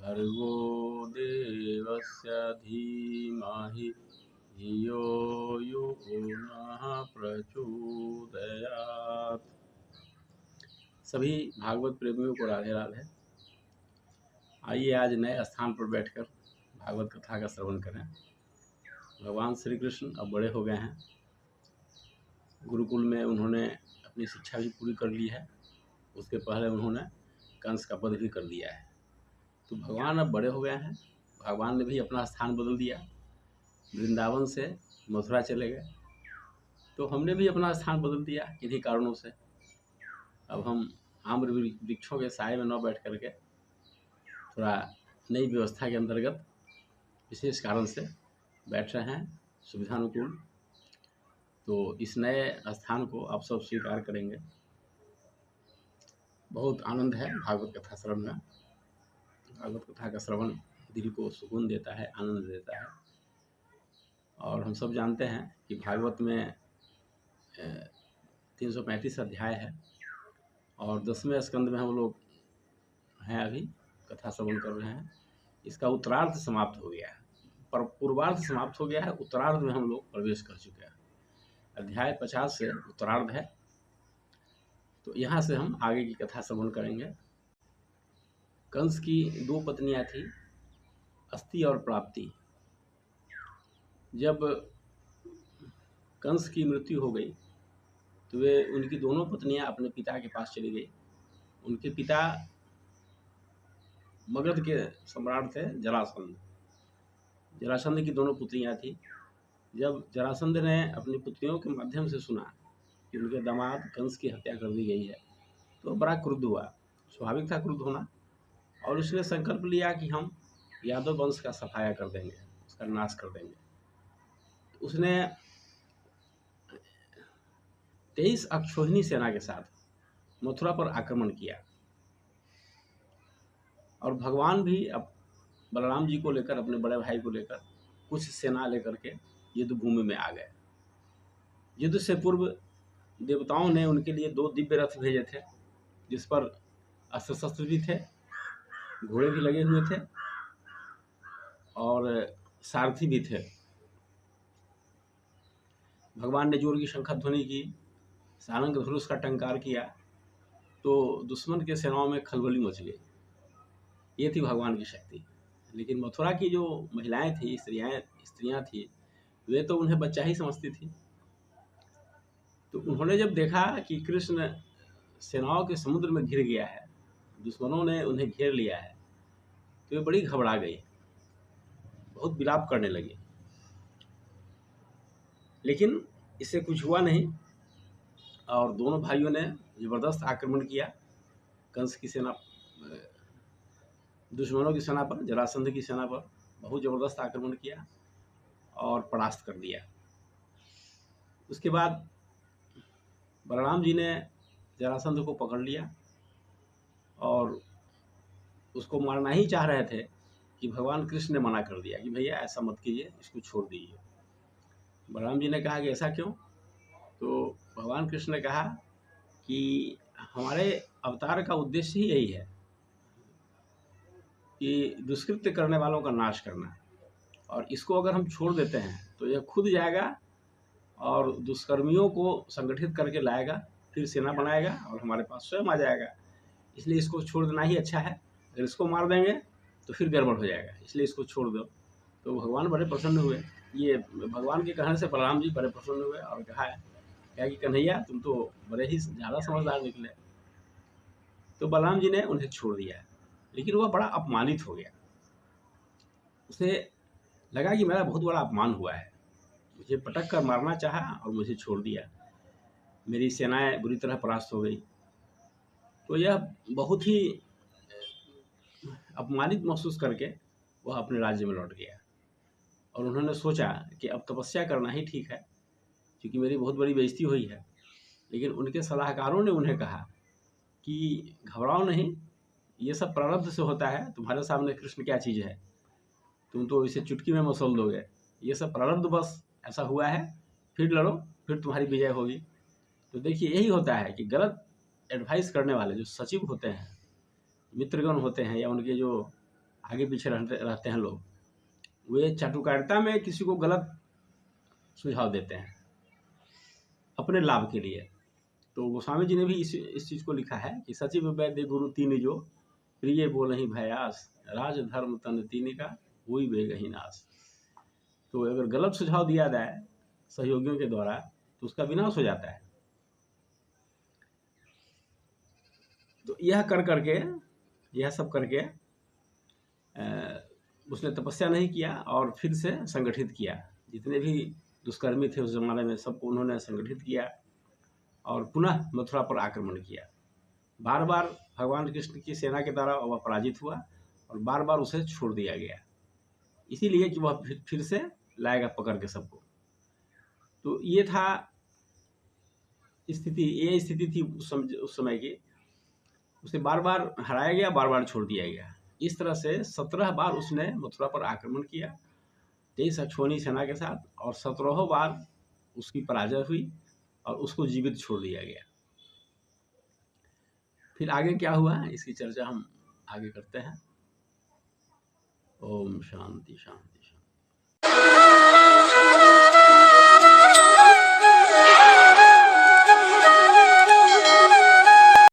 भर्गो देवस्य धीमहि धियो यो नः प्रचोदयात्। सभी भागवत प्रेमियों को राधे राधे। आइए आज नए स्थान पर बैठकर भागवत कथा का श्रवण करें। भगवान श्री कृष्ण अब बड़े हो गए हैं। गुरुकुल में उन्होंने अपनी शिक्षा भी पूरी कर ली है। उसके पहले उन्होंने कंस का वध भी कर दिया है। तो भगवान अब बड़े हो गए हैं। भगवान ने भी अपना स्थान बदल दिया, वृंदावन से मथुरा चले गए। तो हमने भी अपना स्थान बदल दिया किन्हीं कारणों से। अब हम आम्र वृक्षों के साए में न बैठ करके थोड़ा नई व्यवस्था के अंतर्गत विशेष कारण से बैठ रहे हैं, सुविधानुकूल। तो इस नए स्थान को आप सब स्वीकार करेंगे। बहुत आनंद है भागवत कथा श्रवण में। भागवत कथा का श्रवण दिल को सुकून देता है, आनंद देता है। और हम सब जानते हैं कि भागवत में 335 अध्याय है और 10वें स्कंद में हम लोग हैं, अभी कथा श्रवण कर रहे हैं। इसका उत्तरार्ध समाप्त हो गया है, पर पूर्वार्ध समाप्त हो गया है। उत्तरार्ध में हम लोग प्रवेश कर चुके हैं। अध्याय 50 से उत्तरार्ध है। तो यहाँ से हम आगे की कथा श्रवण करेंगे। कंस की 2 पत्नियां थी, अस्ति और प्राप्ति। जब कंस की मृत्यु हो गई तो वे उनकी दोनों पत्नियां अपने पिता के पास चली गई। उनके पिता मगध के सम्राट थे जरासंध। जरासंध की दोनों पुत्रियां थी। जब जरासंध ने अपनी पुत्रियों के माध्यम से सुना कि उनके दामाद कंस की हत्या कर दी गई है तो बड़ा क्रुद्ध हुआ। स्वाभाविक था क्रुद्ध होना। और उसने संकल्प लिया कि हम यादव वंश का सफाया कर देंगे, उसका नाश कर देंगे। उसने 23 अक्षोहिणी सेना के साथ मथुरा पर आक्रमण किया। और भगवान भी अब बलराम जी को लेकर, अपने बड़े भाई को लेकर कुछ सेना लेकर के युद्ध भूमि में आ गए। युद्ध से पूर्व देवताओं ने उनके लिए 2 दिव्य रथ भेजे थे, जिस पर अस्त्र शस्त्र भी थे, घोड़े भी लगे हुए थे और सारथी भी थे। भगवान ने जोर की शंखध्वनि की, सारंग धनुष का टंकार किया तो दुश्मन के सेनाओं में खलबली मच गई। ये थी भगवान की शक्ति। लेकिन मथुरा की जो महिलाएं थी, स्त्रियां थी, वे तो उन्हें बच्चा ही समझती थी। तो उन्होंने जब देखा कि कृष्ण सेनाओं के समुद्र में घिर गया है, दुश्मनों ने उन्हें घेर लिया है, तो वे बड़ी घबरा गई, बहुत विलाप करने लगी। लेकिन इससे कुछ हुआ नहीं और दोनों भाइयों ने जबरदस्त आक्रमण किया कंस की सेना, दुश्मनों की सेना पर, जरासंध की सेना पर बहुत जबरदस्त आक्रमण किया और परास्त कर दिया। उसके बाद बलराम जी ने जरासंध को पकड़ लिया और उसको मारना ही चाह रहे थे कि भगवान कृष्ण ने मना कर दिया कि भैया ऐसा मत कीजिए, इसको छोड़ दीजिए। बलराम जी ने कहा कि ऐसा क्यों? तो भगवान कृष्ण ने कहा कि हमारे अवतार का उद्देश्य ही यही है कि दुष्कृत्य करने वालों का नाश करना, और इसको अगर हम छोड़ देते हैं तो यह खुद जाएगा और दुष्कर्मियों को संगठित करके लाएगा, फिर सेना बनाएगा और हमारे पास स्वयं आ जाएगा। इसलिए इसको छोड़ देना ही अच्छा है। अगर इसको मार देंगे तो फिर गड़बड़ हो जाएगा, इसलिए इसको छोड़ दो। तो भगवान बड़े प्रसन्न हुए। ये भगवान के कहने से बलराम जी बड़े प्रसन्न हुए और कहा कि कन्हैया तुम तो बड़े ही ज़्यादा समझदार निकले। तो बलराम जी ने उन्हें छोड़ दिया। लेकिन वह बड़ा अपमानित हो गया। उसे लगा कि मेरा बहुत बड़ा अपमान हुआ है, मुझे पटक कर मारना चाहा और मुझे छोड़ दिया, मेरी सेनाएं बुरी तरह परास्त हो गई। तो यह बहुत ही अपमानित महसूस करके वह अपने राज्य में लौट गया। और उन्होंने सोचा कि अब तपस्या करना ही ठीक है, क्योंकि मेरी बहुत बड़ी बेइज्जती हुई है। लेकिन उनके सलाहकारों ने उन्हें कहा कि घबराओ नहीं, ये सब प्रारब्ध से होता है। तुम्हारे सामने कृष्ण क्या चीज़ है, तुम तो इसे चुटकी में मसल दोगे। ये सब प्रारब्ध बस ऐसा हुआ है, फिर लड़ो, फिर तुम्हारी विजय होगी। तो देखिए यही होता है कि गलत एडवाइस करने वाले जो सचिव होते हैं, मित्रगण होते हैं, या उनके जो आगे पीछे रहते हैं लोग, वे चाटुकारिता में किसी को गलत सुझाव देते हैं अपने लाभ के लिए। तो गोस्वामी जी ने भी इस चीज़ को लिखा है कि सचिव वैद्य गुरु तीन जो प्रिय बोलहि भयास, राज धर्म तन तीन का हुई बेगही नाश। तो अगर गलत सुझाव दिया जाए सहयोगियों के द्वारा तो उसका विनाश हो जाता है। तो यह सब करके उसने तपस्या नहीं किया और फिर से संगठित किया। जितने भी दुष्कर्मी थे उस जमाने में सबको उन्होंने संगठित किया और पुनः मथुरा पर आक्रमण किया। बार बार भगवान कृष्ण की सेना के द्वारा वह पराजित हुआ और बार बार उसे छोड़ दिया गया, इसीलिए कि वह फिर से लाएगा पकड़ के सबको। तो ये था स्थिति, ये स्थिति थी उस समय की। उसे बार बार हराया गया, बार बार छोड़ दिया गया। इस तरह से 17 बार उसने मथुरा पर आक्रमण किया 23 अक्षौहिणी सेना के साथ, और 17 बार उसकी पराजय हुई और उसको जीवित छोड़ दिया गया। फिर आगे क्या हुआ इसकी चर्चा हम आगे करते हैं। ओम शांति शांति।